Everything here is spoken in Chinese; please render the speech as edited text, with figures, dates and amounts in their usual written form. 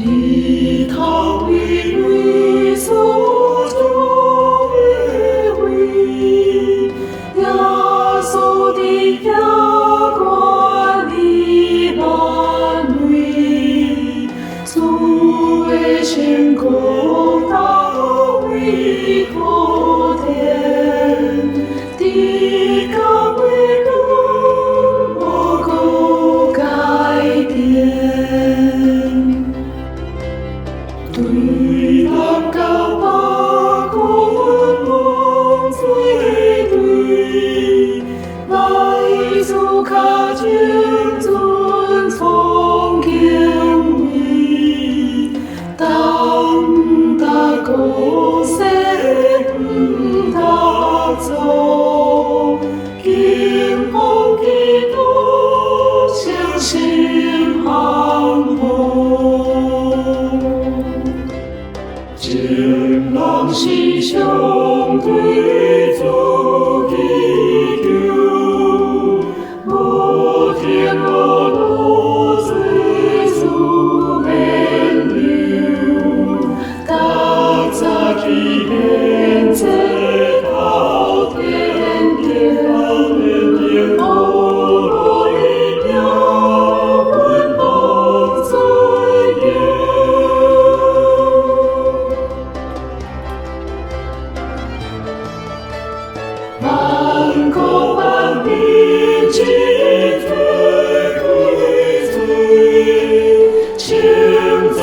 日头微微所着的位，耶稣的阳光的伴侣，主的成功到为可天，地高为路无够改变。对人高把困梦最对，来自卡前尊从敬畏，当大高声不他走，敬奉基督相信航空。情郎是相对主祈求，无天无路水自免流，当早起现在到天天，我一定温饱尊严。万国万民齐追归罪，请赞。